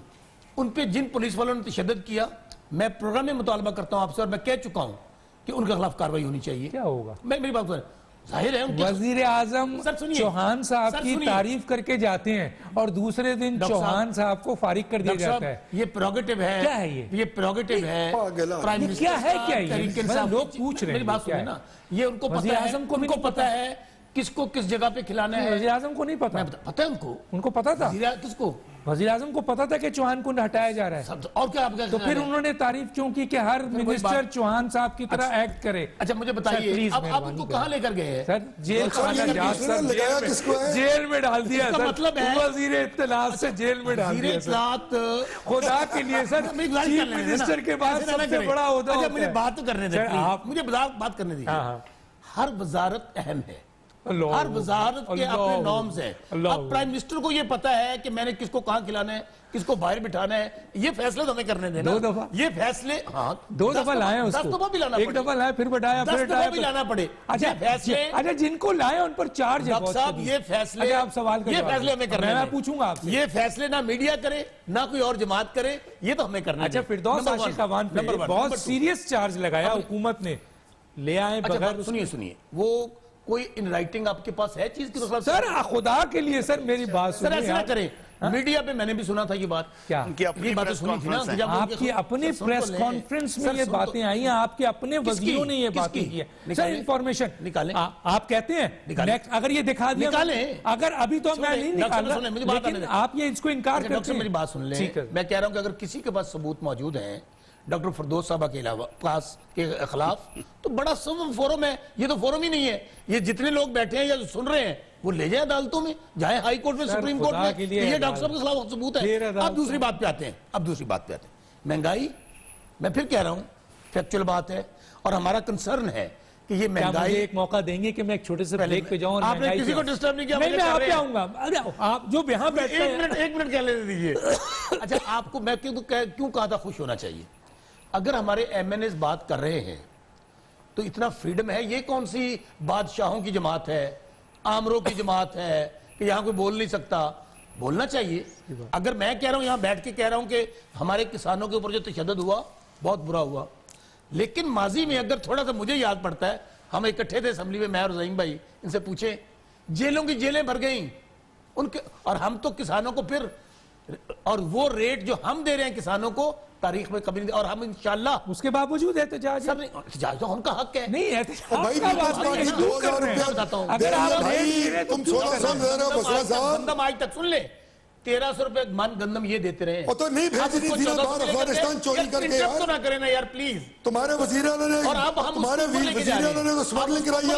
ان پہ جن پولیس والوں نے تشدد کیا میں پروگرام میں مطالبہ کرتا ہوں آپ سے اور میں کہہ چکا ہوں کہ ان کے خلاف کارروائی ہونی چاہیے. کیا ہوگا؟ میری بات سنیں. ظاہر ہے وزیر اعظم چوہان صاحب کی تعریف کر کے جاتے ہیں اور دوسرے دن چوہان صاحب کو فارغ کر دیا جاتا ہے. یہ پروگیٹو ہے. کیا ہے یہ پروگیٹو ہے. کیا ہے کیا یہ لوگ پوچھ رہے ہیں. میری بات سنیں نا. یہ ان کو پتا ہے کس کو کس جگہ پہ کھلانا ہے. وزیر اعظم کو نہیں پتا. پتا ہے ان کو پتا تھا. کس کو؟ وزیر اعظم کو پتا تھا کہ چوہان کو ہٹایا جا رہا ہے. اور کیا تو پھر انہوں نے تعریف کیوں کی کہ ہر منسٹر چوہان صاحب کی طرح ایکٹ کرے. اچھا مجھے بتائیے اب آپ ان کو کہاں لے کر گئے ہیں؟ سر جیل میں ڈال دیا. مطلب ہے وزیر اطلاعات سے جیل میں ڈال دیا. خدا کے لیے سر چیف منسٹر کے بعد سب سے بڑا عہدہ. مجھے بات کرنے دیں مجھے بات کرنے دیجیے. ہر وزارت اہم ہے. ہر وزارت کے اپنے نارمز ہیں. اب پرائم منسٹر کو یہ پتا ہے کہ میں نے کس کو کہاں کھلانا ہے کس کو باہر بٹھانا ہے. یہ فیصلے تو ہمیں کرنے دینا. 2 دفعہ یہ فیصلے 2 دفعہ لائے اس کو. 10 دفعہ بھی لانا پڑے. 1 دفعہ لائے پھر بٹھایا پھر 10 دفعہ بھی لانا پڑے. اچھا جن کو لائے ان پر چارج ہے. صاحب یہ فیصلے آپ سوال یہ فیصلے ہمیں کرنے میں پوچھوں گا آپ سے. یہ فیصلے نہ میڈیا کرے نہ کوئی اور جماعت کرے. یہ تو ہمیں کرنا. اچھا فردوس عاشق اعوان پہ بہت سیریس چارج لگایا حکومت نے. لے آئے بغیر. سنیے وہ کوئی ان رائٹنگ آپ کے پاس ہے چیز کی؟ سر خدا کے لیے سر میری بات سنیں. سر ایسا نہ کریں. میڈیا پہ میں نے بھی سنا تھا یہ بات. کیا آپ کی اپنی پریس کانفرنس میں یہ باتیں آئی ہیں. آپ کے اپنے وزیروں نے یہ باتیں کی ہیں. سر انفارمیشن نکالیں. آپ کہتے ہیں اگر یہ دکھا دیا اگر ابھی تو میں نہیں نکالنا لیکن آپ یہ اس کو انکار کرتے ہیں. میری بات سن لیں. میں کہہ رہا ہوں کہ اگر کسی کے پاس ثبوت موجود ہیں ڈاکٹر فردوس صاحبہ کے علاوہ کے خلاف تو بڑا فورم ہے. یہ تو فورم ہی نہیں ہے. یہ جتنے لوگ بیٹھے ہیں یا سن رہے ہیں وہ لے جائیں عدالتوں میں جائیں ہائی کورٹ میں سپریم کورٹ میں. یہ ڈاکٹر صاحب کے خلاف ثبوت ہے. اب دوسری بات پہ آتے ہیں. مہنگائی میں پھر کہہ رہا ہوں فیکچوئل بات ہے اور ہمارا کنسرن ہے کہ یہ مہنگائی. ایک موقع دیں گے کہ میں ایک چھوٹے سے بریک پہ جاؤں. آپ نے کسی کو ڈسٹرب نہیں کیا. میں آپ پہ آؤں گا. آپ جو یہاں بیٹھے ہیں ایک منٹ کہہ لینے دیجیے. اچھا آپ کو میں کیوں کہا تھا خوش ہونا چاہیے. اگر ہمارے ایم این ایز بات کر رہے ہیں تو اتنا فریڈم ہے. یہ کون سی بادشاہوں کی جماعت ہے آمروں کی جماعت ہے کہ یہاں کوئی بول نہیں سکتا. بولنا چاہیے. اگر میں کہہ رہا ہوں یہاں بیٹھ کے کہہ رہا ہوں کہ ہمارے کسانوں کے اوپر جو تشدد ہوا بہت برا ہوا لیکن ماضی میں اگر تھوڑا سا مجھے یاد پڑتا ہے ہم اکٹھے تھے اسمبلی میں میں اور زعیم بھائی ان سے پوچھیں جیلوں کی جیلیں بھر گئیں ان کے اور ہم تو کسانوں کو پھر اور وہ ریٹ جو ہم دے رہے ہیں کسانوں کو تاریخ میں کبھی نہیں اور ہم انشاءاللہ اس کے باوجود احتجاج تو ان کا حق ہے. نہیں گندم آج تک سن لے 1300 روپے من گندم یہ دیتے رہے تو نہیں بھیجنی تھی افغانستان چوری کر کے تو نہ کریں نا یار پلیز. تمہارے وزیر اعلیٰ نے اور اب ہم تمہارے وزیر اعلیٰ نے تو اسمگلنگ کرائی میں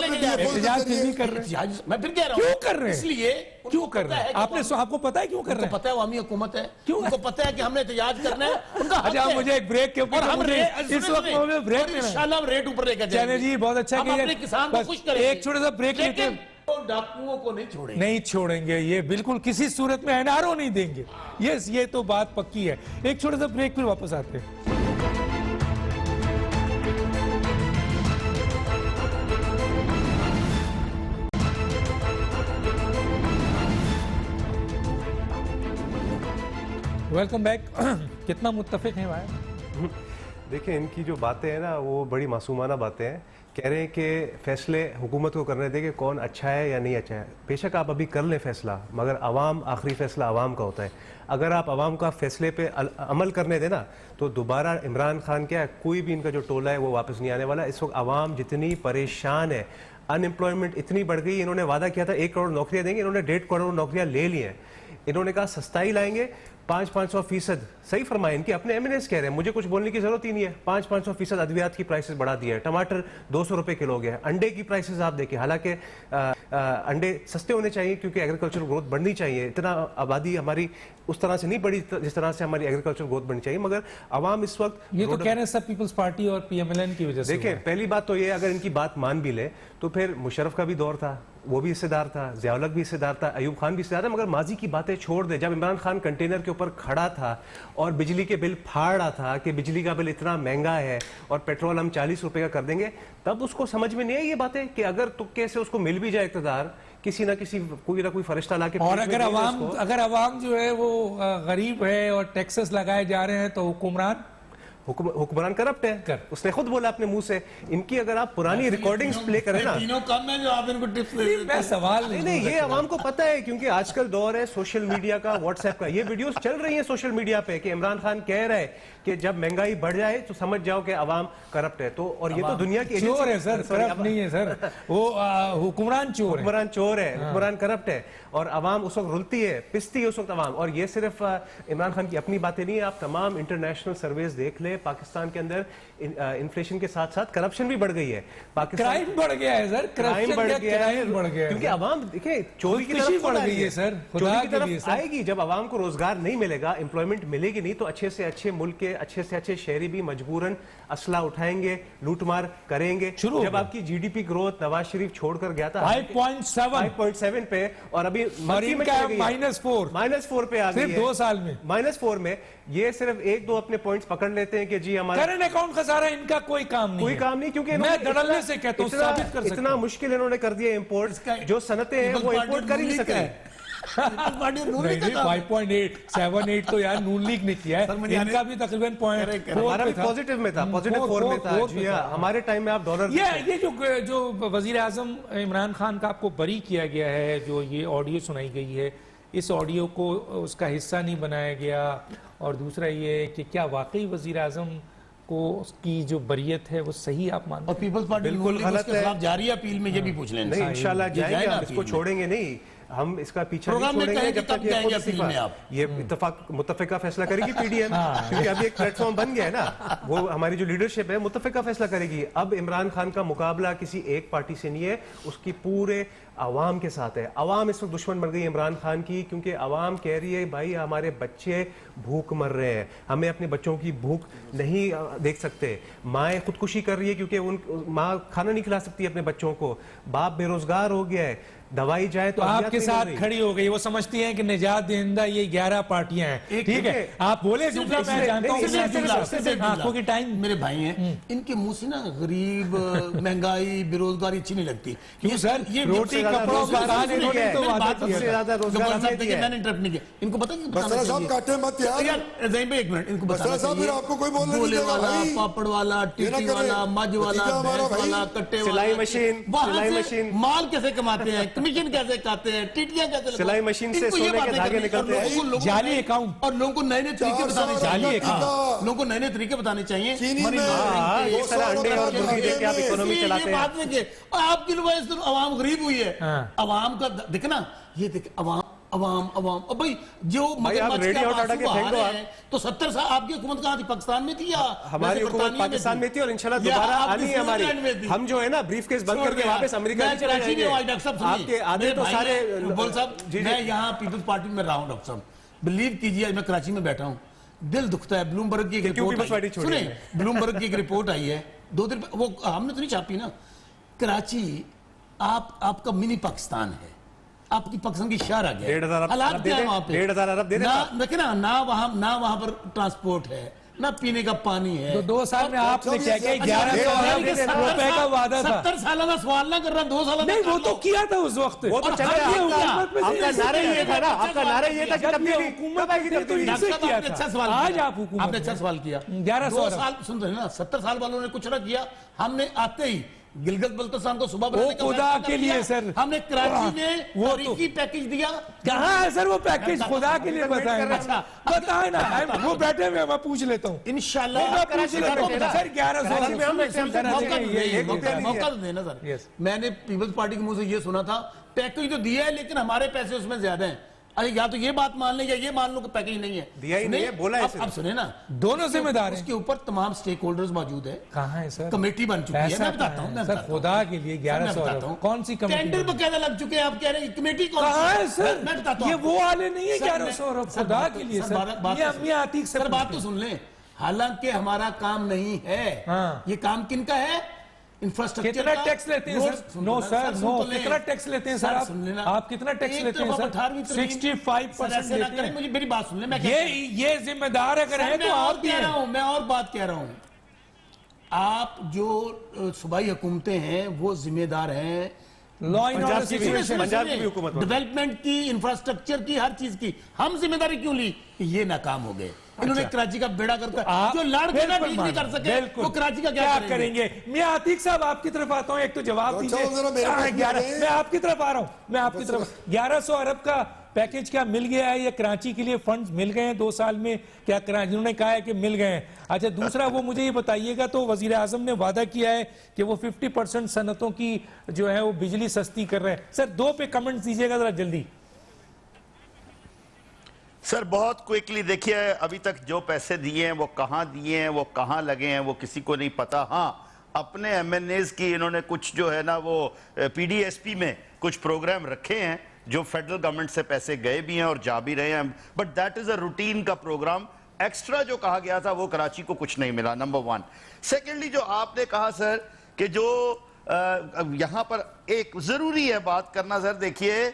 پھر کہہ رہا ہوں کیوں کر رہے ہیں اس لیے کیوں کر رہے ہیں آپ کو پتا ہے کیوں کر رہے ہیں. پتا ہے عوامی حکومت ہے ان کو پتا ہے کہ ہم نے احتجاج کرنا ہے ان کا حق ہے. مجھے ایک بریک کے اوپر ہم اس وقت بریک انشاءاللہ ہم ریٹ اوپر لے کے جائیں گے. جی بہت اچھا ہم اپنے کسان کو خوش کریں گے. ایک چھوٹا سا بریک لیتے ہیں. ڈاکوؤں کو نہیں چھوڑیں گے. یہ بالکل کسی صورت میں این آر او نہیں دیں گے. یس یہ تو بات پکی ہے. ایک چھوٹا سا بریک پھر واپس آتے ہیں. Welcome back. کتنا متفق ہیں بھائی؟ دیکھیں ان کی جو باتیں ہیں نا وہ بڑی معصومانہ باتیں ہیں کہہ رہے ہیں کہ فیصلے حکومت کو کرنے دیں کہ کون اچھا ہے یا نہیں اچھا ہے. بے شک آپ ابھی کر لیں فیصلہ, مگر عوام, آخری فیصلہ عوام کا ہوتا ہے. اگر آپ عوام کا فیصلے پہ عمل کرنے دیں نا تو دوبارہ عمران خان کیا ہے, کوئی بھی ان کا جو ٹولہ ہے وہ واپس نہیں آنے والا. اس وقت عوام جتنی پریشان ہے, ان امپلائمنٹ اتنی بڑھ گئی. انہوں نے وعدہ کیا تھا 1 کروڑ نوکریاں دیں گے, انہوں نے 1.5 کروڑ نوکریاں لے لی ہیں. انہوں نے کہا سستائی لائیں گے, 500%. صحیح فرمائے, ان کے اپنے ایمیننس کہہ رہے ہیں, مجھے کچھ بولنے کی ضرورت ہی نہیں ہے. 500% ادویات کی پرائسز بڑھا دی ہے, ٹماٹر 200 روپے کلو گیا ہے, انڈے کی پرائسز آپ دیکھیں, حالانکہ انڈے سستے ہونے چاہیے کیونکہ ایگریکلچر گروتھ بڑھنی چاہیے. اتنا آبادی ہماری اس طرح سے نہیں بڑھی جس طرح سے ہماری ایگریکلچر گروتھ بڑھنی چاہیے, مگر عوام اس وقت یہ تو کہہ رہے ہیں سب پیپلز پارٹی اور پی ایم ایل این کی وجہ سے. دیکھیں, پہلی بات تو یہ, اگر ان کی بات مان بھی لے تو پھر مشرف کا بھی دور تھا, وہ بھی حصے دار تھا, ضیاء الحق بھی حصے دار تھا, ایوب خان بھی حصے دار تھا. مگر ماضی کی باتیں چھوڑ دے. جب عمران خان کنٹینر کے اوپر کھڑا تھا اور بجلی کے بل پھاڑ رہا تھا کہ بجلی کا بل اتنا مہنگا ہے اور پیٹرول ہم 40 روپے کا کر دیں گے, تب اس کو سمجھ میں نہیں آئی یہ باتیں کہ اگر تکے سے اس کو مل بھی جائے اقتدار, کسی نہ کسی کوئی نہ کوئی فرشتہ لا کے, اور اگر عوام جو ہے وہ غریب ہے اور ٹیکسز لگائے جا رہے ہیں تو حکمران کرپٹ ہے. اس نے خود بولا اپنے منہ سے. ان کی اگر آپ پرانی ریکارڈنگز پلے کریں نا, تینوں کم ہیں جو آپ ان کو ٹپس دے دیتے ہیں. سوال نہیں, یہ عوام کو پتہ ہے کیونکہ آج کل دور ہے سوشل میڈیا کا, واٹس ایپ کا. یہ ویڈیوز چل رہی ہیں سوشل میڈیا پہ کہ عمران خان کہہ رہا ہے کہ جب مہنگائی بڑھ جائے تو سمجھ جاؤ کہ عوام کرپٹ ہے. تو اور یہ تو دنیا کی چور ہے سر, کرپٹ نہیں ہے سر, وہ حکمران چور ہے, حکمران کرپٹ ہے. اور عوام اس وقت رلتی ہے, پستی ہے اس وقت عوام. اور یہ صرف عمران خان کی اپنی باتیں نہیں ہیں, آپ تمام انٹرنیشنل سرویز دیکھ لیں. پاکستان کے اندر انفلیشن کے ساتھ ساتھ کرپشن بھی بڑھ گئی ہے. کرائم بڑھ گیا ہے سر, کرائم بڑھ گیا ہے کیونکہ عوام دیکھیں چوری کی طرف بڑھ گئی ہے سر, چوری کی طرف آئے گی. جب عوام کو روزگار نہیں ملے گا, امپلائمنٹ ملے گی نہیں, تو اچھے سے اچھے ملک کے اچھے سے اچھے شہری بھی مجبوراً اسلحہ اٹھائیں گے, لوٹ مار کریں گے. جب آپ کی G D P growth Nawaz Sharif چھوڑ کر گیا تھا 5.7 پہ, اور ابھی -4 پہ آ گئی ہے 2 سال میں. -4 میں یہ صرف 1-2 اپنے پوائنٹس پکڑ لیتے ہیں کہ جی ہمارا کرنٹ اکاؤنٹ خسارہ ان کا کوئی کام نہیں, کیونکہ میں دڑلنے سے کہتا ہوں ثابت کر سکتا ہوں. اتنا مشکل انہوں نے کر دیا امپورٹ, جو صنعتیں ہیں وہ امپورٹ کر ہی نہیں سکتے. 5.8 تو یار نون لیگ نے کیا ہے, ان کا بھی تقریباً ہمارا بھی پوزیٹو میں تھا, +4 میں تھا. جی ہاں, ہمارے ٹائم میں آپ ڈالر, یہ جو وزیر اعظم عمران خان کا آپ کو بری کیا گیا ہے, جو یہ آڈیو سنائی گئی ہے, اس آڈیو کو اس کا حصہ نہیں بنایا گیا. اور دوسرا یہ کہ کیا واقعی وزیر اعظم کو اس کی جو بریت ہے وہ صحیح آپ مانتے ہیں؟ اور پیپلز پارٹی بالکل غلط ہے. جاری اپیل میں یہ بھی پوچھ لیں. نہیں, انشاءاللہ جائیں گے, ہم اس کو چھوڑیں گے نہیں, ہم اس کا پیچھا نہیں چھوڑیں گے جب تک یہ متفقہ فیصلہ کرے گی پی ڈی ایم, کیونکہ ابھی ایک پلیٹ فارم بن گیا ہے نا, وہ ہماری جو لیڈرشپ ہے متفقہ فیصلہ کرے گی. اب عمران خان کا مقابلہ کسی ایک پارٹی سے نہیں ہے, اس کی پورے عوام کے ساتھ ہے. عوام اس وقت دشمن بن گئی عمران خان کی, کیونکہ عوام کہہ رہی ہے بھائی ہمارے بچے بھوک مر رہے ہیں, ہمیں اپنے بچوں کی بھوک نہیں دیکھ سکتے. مائیں خودکشی کر رہی ہے کیونکہ ماں کھانا نہیں کھلا سکتی اپنے بچوں کو. باپ بے روزگار ہو گیا ہے, دوائی جائے تو آپ کے ساتھ کھڑی ہو گئی. وہ سمجھتی ہیں کہ نجات دہندہ یہ 11 پارٹیاں ہیں. ٹھیک ہے, آپ بولے جملہ میں جانتا ہوں, آنکھوں کی ٹائم. میرے بھائی ہیں, ان کے منہ سے نا غریب, مہنگائی, بے روزگاری اچھی نہیں لگتی. کیوں سر, روٹی کپڑوں کا راج انہوں نے تو وعدہ کیا ہے. میں نے انٹرپٹ نہیں کیا. ان کو پتا گولے والا, پاپڑ والا, ٹکی والا, مجھ والا, بھینس والا, کٹے والا, سلائی مشین, مال کیسے کماتے ہیں, کمیشن کیسے کھاتے ہیں, ٹیٹیاں کیسے, سلائی مشین سے سونے کے دھاگے نکلتے ہیں, جعلی اکاؤنٹ, اور لوگوں کو نئے نئے طریقے بتانے چاہیے. لوگوں کو نئے نئے طریقے بتانے چاہیے. اس طرح انڈے اور مرغی دے کے آپ اکانومی چلاتے ہیں. آپ کی وجہ سے عوام غریب ہوئی ہے. عوام کا دیکھنا, یہ دیکھ عوام بھائی جو تو 70 سال آپ کی حکومت کہاں تھی, پاکستان میں تھی یا ہماری حکومت پاکستان میں تھی, اور انشاءاللہ دوبارہ آنی ہے ہماری. ہم جو ہے نا بریف کیس بند کر کے واپس امریکہ چلے جائیں گے. آپ کے آدھے تو سارے بول صاحب, میں یہاں پیپلز پارٹی میں رہا ہوں. ڈاکٹر صاحب بلیو کیجیے, میں کراچی میں بیٹھا ہوں, دل دکھتا ہے. بلومبرگ کی ایک رپورٹ آئی ہے 2 دن, وہ ہم نے تو نہیں چھاپی نا. کراچی آپ کا منی پاکستان ہے, آپ کی پاکستان کی شہر آ گیا. حالات کیا ہے وہاں پہ, 1,500 ارب دے دیں دیکھیں نا, نہ وہاں پر ٹرانسپورٹ ہے, نہ پینے کا پانی ہے. 2 سال میں آپ نے کیا کہ 1100 روپے کا وعدہ تھا. 70 سالہ میں سوال نہ کر رہا, 2 سالہ نہیں, وہ تو کیا تھا اس وقت. وہ تو چلے, آپ کا نعرہ یہ تھا نا, آپ کا نعرہ یہ تھا کہ حکومت آج آپ حکومت آپ نے اچھا سوال کیا. 2 سال سن رہے ہیں نا, 70 سال والوں نے کچھ نہ کیا. ہم نے آتے ہی گلگت بلتستان کو صوبہ بنانے کا خدا فیصلہ کے لیے کیا. سر ہم نے کراچی میں وہ تاریخی پیکیج دیا. کہاں ہے سر وہ پیکیج؟ خدا کے لیے بتائیں نا. وہ بیٹھے ہوئے میں پوچھ لیتا ہوں انشاءاللہ. سر 1100 موقع دینا سر. میں نے پیپلز پارٹی کے منہ سے یہ سنا تھا پیکیج تو دیا ہے لیکن ہمارے پیسے اس میں زیادہ ہیں. ارے یا تو یہ بات مان لیں یا یہ مان لو کہ پیکیج نہیں ہے. دیا ہی نہیں ہے, بولا ہے. اب سنیں نا, دونوں ذمہ دار ہیں. اس کے اوپر تمام سٹیک ہولڈرز موجود ہیں. کہاں ہے سر؟ کمیٹی بن چکی ہے. میں بتاتا ہوں سر خدا کے لیے 1100 کون سی کمیٹی؟ ٹینڈر باقاعدہ لگ چکے ہیں. آپ کہہ رہے ہیں کمیٹی کون سی؟ کہاں ہے سر؟ میں بتاتا ہوں. یہ وہ والے نہیں ہے 1100 خدا کے لیے سر. یہ امی عتیق سر بات تو سن لیں. حالانکہ ہمارا کام نہیں ہے. یہ کام کن کا ہے؟ انفراسٹرکچر. کتنا ٹیکس لیتے ہیں سر؟ نو سر نو. کتنا ٹیکس لیتے ہیں سر آپ کتنا ٹیکس لیتے ہیں سر؟ 65% لیتے ہیں. مجھے میری بات سن لیں. یہ ذمہ دار اگر ہیں تو آپ بھی ہیں. میں اور بات کہہ رہا ہوں. آپ جو صوبائی حکومتیں ہیں وہ ذمہ دار ہیں law and order situation Punjab کی بھی حکومت ڈیولپمنٹ کی, انفراسٹرکچر کی, ہر چیز کی. ہم ذمہ داری کیوں لی؟ یہ ناکام ہو گئے. انہوں نے کراچی کا بیڑا کر جو لڑ کے نا ٹھیک نہیں کر سکے وہ کراچی کا کیا کریں گے؟ میں عتیق صاحب آپ کی طرف آتا ہوں, ایک تو جواب دیجئے. میں آپ کی طرف آ رہا ہوں. میں آپ کی طرف 1100 ارب کا پیکیج کیا مل گیا ہے یا کراچی کے لیے فنڈز مل گئے ہیں 2 سال میں؟ کیا انہوں نے کہا ہے کہ مل گئے ہیں. اچھا دوسرا وہ مجھے یہ بتائیے گا, تو وزیر اعظم نے وعدہ کیا ہے کہ وہ 50% صنعتوں کی جو ہے وہ بجلی سستی کر رہے ہیں. سر 2 پہ کمنٹ دیجئے گا ذرا جلدی. سر بہت کوئکلی دیکھیے, ابھی تک جو پیسے دیے ہیں وہ کہاں دیے ہیں, وہ کہاں لگے ہیں, وہ کسی کو نہیں پتا. ہاں اپنے ایم این ایز کی انہوں نے کچھ جو ہے نا وہ پی ڈی ایس پی میں کچھ پروگرام رکھے ہیں جو فیڈرل گورنمنٹ سے پیسے گئے بھی ہیں اور جا بھی رہے ہیں, but that is a routine کا پروگرام. ایکسٹرا جو کہا گیا تھا وہ کراچی کو کچھ نہیں ملا, نمبر 1. سیکنڈلی جو آپ نے کہا سر کہ جو یہاں پر ایک ضروری ہے بات کرنا سر, دیکھیے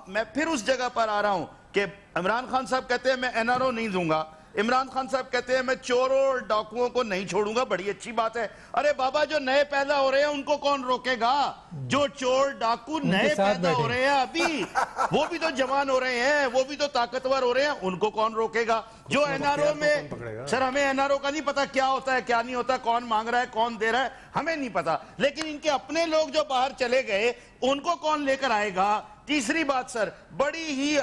میں پھر اس جگہ پر آ رہا ہوں کہ عمران خان صاحب کہتے ہیں میں این آر او نہیں دوں گا. عمران خان صاحب کہتے ہیں میں چوروں اور ڈاکوؤں کو نہیں چھوڑوں گا. بڑی اچھی بات ہے. ارے بابا جو نئے پیدا ہو رہے ہیں ان کو کون روکے گا؟ جو چور ڈاکو نئے پیدا ہو رہے ہیں ابھی, وہ بھی تو جوان ہو رہے ہیں, وہ بھی تو طاقتور ہو رہے ہیں, ان کو کون روکے گا؟ جو این آر او میں سر ہمیں این آر او کا نہیں پتا کیا ہوتا ہے کیا نہیں ہوتا, کون مانگ رہا ہے کون دے رہا ہے ہمیں نہیں پتا, لیکن ان کے اپنے لوگ جو باہر چلے گئے ان کو کون لے کر آئے گا؟ تیسری بات سر بڑی ہی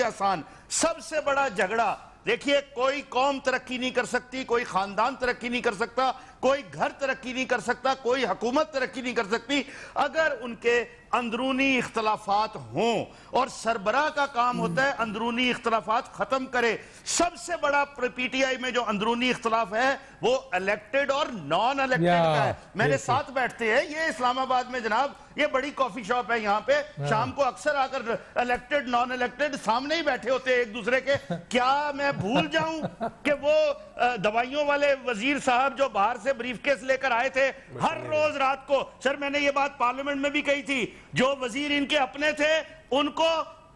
آسان سب سے بڑا جھگڑا دیکھیے, کوئی قوم ترقی نہیں کر سکتی, کوئی خاندان ترقی نہیں کر سکتا, کوئی گھر ترقی نہیں کر سکتا, کوئی حکومت ترقی نہیں کر سکتی اگر ان کے اندرونی اختلافات ہوں, اور سربراہ کا کام ہوتا ہے اندرونی اختلافات ختم کرے. سب سے بڑا پی ٹی آئی میں جو اندرونی اختلاف ہے وہ الیکٹڈ اور نان الیکٹڈ کا ہے. میرے ساتھ بیٹھتے ہیں یہ اسلام آباد میں جناب, یہ بڑی کافی شاپ ہے یہاں پہ, شام کو اکثر آ کر الیکٹڈ نان الیکٹڈ سامنے ہی بیٹھے ہوتے ہیں ایک دوسرے کے. کیا میں بھول جاؤں کہ وہ دوائیوں والے وزیر صاحب جو باہر سے بریف کیس لے کر آئے تھے ہر روز رات کو, سر میں نے یہ بات پارلیمنٹ میں بھی کہی تھی, جو وزیر ان کے اپنے تھے ان کو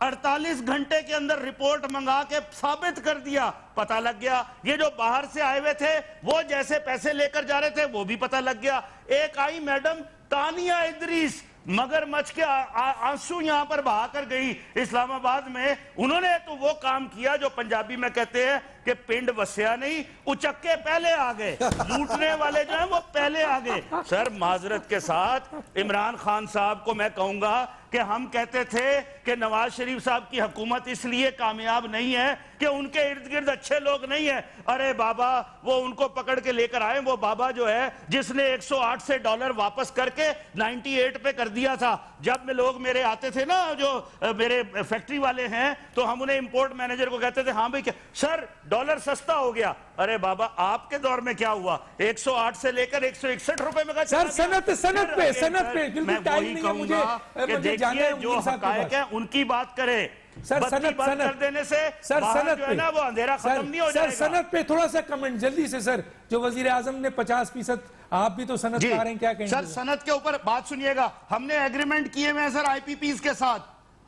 48 گھنٹے کے اندر رپورٹ منگا کے ثابت کر دیا, پتہ لگ گیا. یہ جو باہر سے آئے ہوئے تھے وہ جیسے پیسے لے کر جا رہے تھے وہ بھی پتہ لگ گیا. ایک آئی میڈم تانیہ ادریس, مگر مچ کے آنسو یہاں پر بہا کر گئی اسلام آباد میں. انہوں نے تو وہ کام کیا جو پنجابی میں کہتے ہیں کہ پنڈ وسیا نہیں, اچکے پہلے آ گئے, لوٹنے والے جو ہیں وہ پہلے آ گئے. سر معذرت کے ساتھ عمران خان صاحب کو میں کہوں گا کہ ہم کہتے تھے کہ نواز شریف صاحب کی حکومت اس لیے کامیاب نہیں ہے کہ ان کے ارد گرد اچھے لوگ نہیں ہیں. ارے بابا وہ ان کو پکڑ کے لے کر آئے, وہ بابا جو ہے جس نے 108 سے ڈالر واپس کر کے 98 پہ کر دیا تھا. جب میں لوگ میرے آتے تھے نا جو میرے فیکٹری والے ہیں تو ہم انہیں امپورٹ مینیجر کو کہتے تھے ہاں بھائی کیا سر ڈالر سستا ہو گیا. ارے بابا آپ کے دور میں کیا ہوا, 108 سے لے کر 161 روپے میں سر صنعت پہ میں وہی کہوں گا کہ دیکھیے جو حقائق ہیں ان کی بات کرے. سر صنعت کر دینے سے باہر جو ہے نا وہ اندھیرا ختم نہیں ہو جائے گا. سر صنعت پہ تھوڑا سا کمنٹ جلدی سے سر, جو وزیر اعظم نے 50%, آپ بھی تو صنعت پہ آ رہے ہیں, کیا کہیں گے سر؟ صنعت کے اوپر بات سنیے گا, ہم نے ایگریمنٹ کیے ہوئے ہیں سر آئی پی پیز کے ساتھ,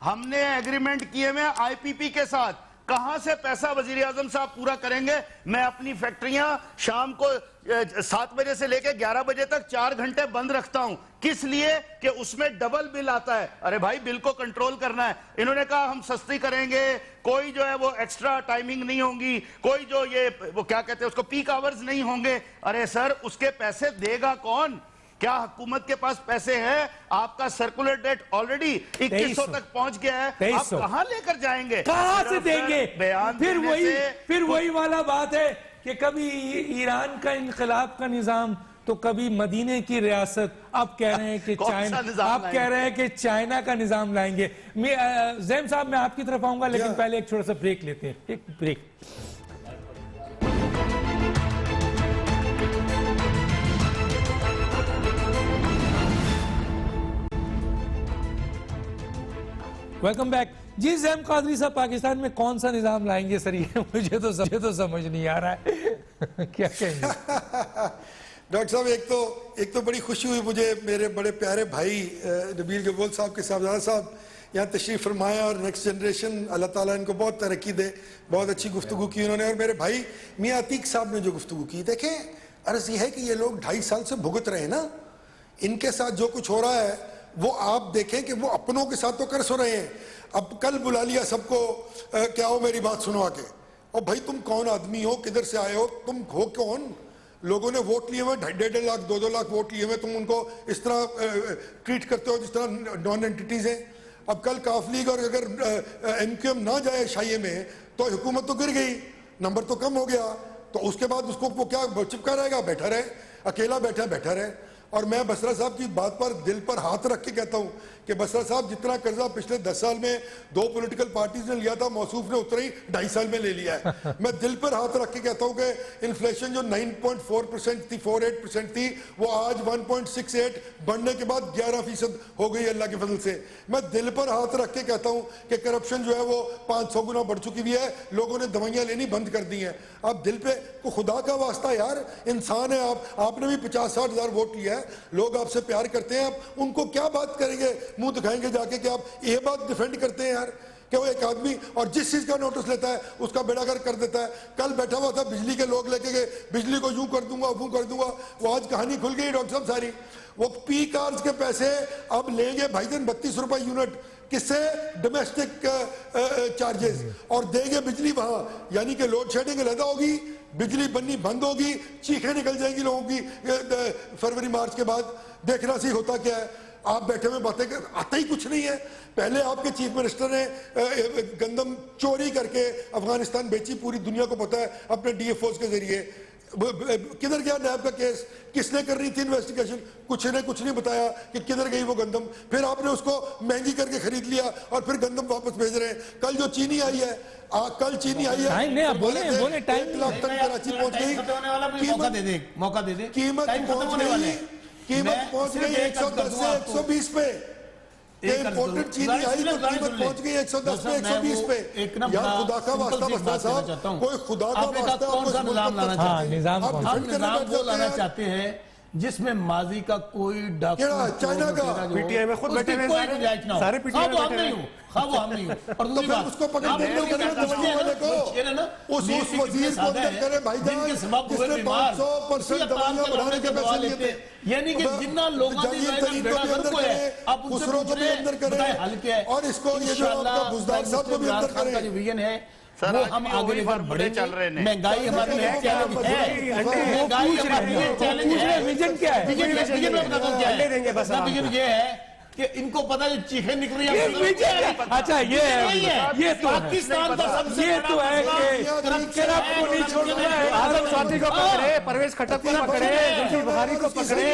ہم نے ایگریمنٹ کیے ہوئے ہیں آئی پی پی کے ساتھ. کہاں سے پیسہ وزیر اعظم صاحب پورا کریں گے؟ میں اپنی فیکٹریاں شام کو 7 بجے سے لے کے 11 بجے تک 4 گھنٹے بند رکھتا ہوں. کس لیے؟ کہ اس میں ڈبل بل آتا ہے. ارے بھائی بل کو کنٹرول کرنا ہے. انہوں نے کہا ہم سستی کریں گے, کوئی جو ہے وہ ایکسٹرا ٹائمنگ نہیں ہوں گی, کوئی جو یہ وہ کیا کہتے ہیں اس کو پیک آورز نہیں ہوں گے. ارے سر اس کے پیسے دے گا کون؟ کیا حکومت کے پاس پیسے ہیں؟ آپ کا سرکولر ڈیٹ آلریڈی 2100 تک پہنچ گیا ہے، آپ کہاں لے کر جائیں گے؟ کہاں سے دیں گے؟ پھر وہی والا بات ہے کہ کبھی ایران کا انقلاب کا نظام تو کبھی مدینے کی ریاست، آپ کہہ رہے ہیں کہ چائنا کا نظام لائیں گے۔ زیم صاحب میں آپ کی طرف آؤں گا، لیکن پہلے ایک چھوٹا سا بریک لیتے ہیں، ایک بریک۔ Welcome back. جی زیم قادری صاحب، پاکستان میں کون سا نظام لائیں گے سر؟ یہ مجھے تو سمجھ نہیں آ رہا ہے، کیا کہیں گے؟ ڈاکٹر صاحب ایک تو بڑی خوشی ہوئی مجھے، میرے بڑے پیارے بھائی نبیل گبول صاحب کے صاحبزادہ صاحب یہاں تشریف فرمایا، اور نیکسٹ جنریشن اللہ تعالیٰ ان کو بہت ترقی دے، بہت اچھی گفتگو کی انہوں نے۔ اور میرے بھائی میاں عتیق صاحب نے جو گفتگو کی، دیکھیں عرض یہ ہے کہ یہ لوگ 2.5 سال سے بھگت رہے ہیں نا، ان کے ساتھ جو کچھ ہو رہا ہے وہ آپ دیکھیں کہ وہ اپنوں کے ساتھ تو کر سو رہے ہیں۔ اب کل بلا لیا سب کو کہ آؤ میری بات سنو آ کے، اور بھائی تم کون آدمی ہو، کدھر سے آئے ہو، تم ہو کون؟ لوگوں نے ووٹ لیے ہوئے 1.5 لاکھ 2 لاکھ ووٹ لیے ہوئے، تم ان کو اس طرح ٹریٹ کرتے ہو جس طرح نان اینٹیز ہیں۔ اب کل کاف لیگ اور اگر MQM نہ جائے شائعے میں تو حکومت تو گر گئی، نمبر تو کم ہو گیا، تو اس کے بعد اس کو وہ کیا چپکا رہے گا؟ بیٹھا رہے، اکیلا بیٹھا رہے۔ اور میں بسرا صاحب کی بات پر دل پر ہاتھ رکھ کے کہتا ہوں کہ بسرا صاحب جتنا قرضہ پچھلے 10 سال میں 2 پولیٹیکل پارٹیز نے لیا تھا، موصوف نے اتنا ہی 2.5 سال میں لے لیا ہے۔ میں دل پر ہاتھ رکھ کے کہتا ہوں کہ انفلیشن جو 9.4% تھی، 4.8% تھی، وہ آج 1.68 بڑھنے کے بعد 11% ہو گئی اللہ کے فضل سے۔ میں دل پر ہاتھ رکھ کے کہتا ہوں کہ کرپشن جو ہے وہ 500 گنا بڑھ چکی ہوئی ہے، لوگوں نے دوائیاں لینی بند کر دی ہیں۔ آپ دل پہ خدا کا واسطہ یار، انسان ہے آپ نے بھی 50-60 ہزار ووٹ لیا ہے، لوگ آپ سے پیار کرتے ہیں، آپ ان کو کیا بات کریں گے، منہ دکھائیں گے جا کے کہ آپ یہ بات ڈیفینڈ کرتے ہیں یار؟ کہ وہ ایک آدمی اور جس چیز کا نوٹس لیتا ہے اس کا بیڑا گرک کر دیتا ہے۔ کل بیٹھا ہوا تھا بجلی کے لوگ لے کے گئے، بجلی کو یوں کر دوں گا وہ کر دوں گا، وہ آج کہانی کھل گئی ڈاکٹر صاحب ساری۔ وہ پی کارز کے پیسے اب لیں گے بھائی جان 32 روپے یونٹ، کس سے؟ ڈومیسٹک چارجز، اور دیں گے بجلی وہاں، یعنی کہ لوڈ شیڈنگ علیحدہ ہوگی، بجلی بننی بند ہوگی، چیخیں نکل جائیں گی لوگوں کی فروری مارچ کے بعد۔ دیکھنا سی ہوتا کیا ہے، آپ بیٹھے ہوئے باتیں کر، آتا ہی کچھ نہیں ہے۔ پہلے آپ کے چیف منسٹر نے گندم چوری کر کے افغانستان بیچی، پوری دنیا کو پتا ہے، اپنے DFOs کے ذریعے۔ کدھر گیا نیب کا کیس؟ کس نے کر رہی تھی انویسٹیگیشن؟ کچھ نہیں بتایا کہ کدھر گئی وہ گندم۔ پھر آپ نے اس کو مہنگی کر کے خرید لیا اور پھر گندم واپس بھیج رہے ہیں۔ کل جو چینی آئی ہے، کل چینی آئی ہے 1 لاکھ ٹن کراچی پہنچ گئی، موقع دے دے، قیمت پہنچ گئی 110 سے 120 پہ۔ امپورٹڈ چینی آئی تو قیمت پہنچ گئی 110 سے 120 پہ۔ یار خدا کا واسطہ بستا صاحب، کوئی خدا کا واسطہ کون سا نظام لانا چاہتے ہیں جس میں ماضی کا کوئی ڈاکٹر چائنا کا پی ٹی آئی میں خود بیٹھے ہوئے سارے پی ٹی آئی میں بیٹھے ہوئے، خواہ وہ ہم نہیں ہوں۔ اور دوسری بات، اس کو پکڑ دیں گے اس وزیر کو اندر کرے بھائی جان جس نے 500% دوائیاں بڑھانے کے پیسے لیے تھے، یعنی کہ جنہ لوگوں جاگیر ترین کو بھی اندر کرے، خسرو کو بھی اندر کرے، اور اس کو یہ جو آپ کا بزدار صاحب کو بھی اندر کرے۔ وہ ہم آگے لے کر بڑھیں گے۔ مہنگائی ہمارے لیے چیلنج ہے، مہنگائی ہمارے لیے چیلنج ہے۔ ویژن کیا ہے؟ ویژن میں بتاتا ہوں کیا ہے، ویژن یہ ہے کہ ان کو پتا ہے چیخیں نکل رہی ہیں۔ اچھا یہ تو پاکستان کا سب سے یہ تو ہے کہ کرپ کو نہیں چھوڑ رہا ہے، آدم سواتی کو پکڑے، پرویز خٹک کو پکڑے، زلفی بخاری کو پکڑے،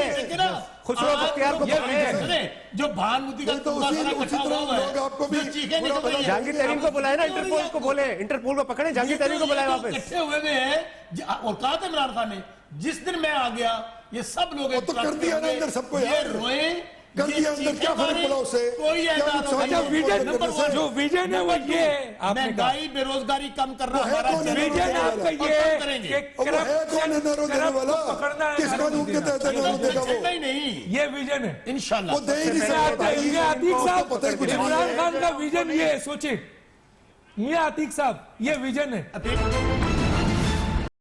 خسرو بختیار کو پکڑے، جو بھانوتی کا جہانگیر ترین کو بلائے نا، انٹرپول کو بولے، انٹرپول کو پکڑے، جہانگیر ترین کو بلائے واپس۔ کٹھے ہوئے میں ہیں اور کہا تھا عمران خان نے جس دن میں آ گیا یہ سب لوگ تو کر دیا نا اندر سب کو، یہ روئیں کر دیا اندر، کیا فرق پڑا اسے؟ کوئی جو ویژن ہے وہ یہ ہے، مہنگائی بے روزگاری کم کرنا ہمارا ویژن آپ کا یہ ہے کہ کون ہے نارو دینے والا؟ کس قانون کے تحت نارو دے گا وہ؟ نہیں، یہ ویژن ہے انشاءاللہ وہ دے ہی نہیں سکتا۔ میاں عتیق صاحب، عمران خان کا ویژن یہ ہے، سوچیں میاں عتیق صاحب، یہ ویژن ہے۔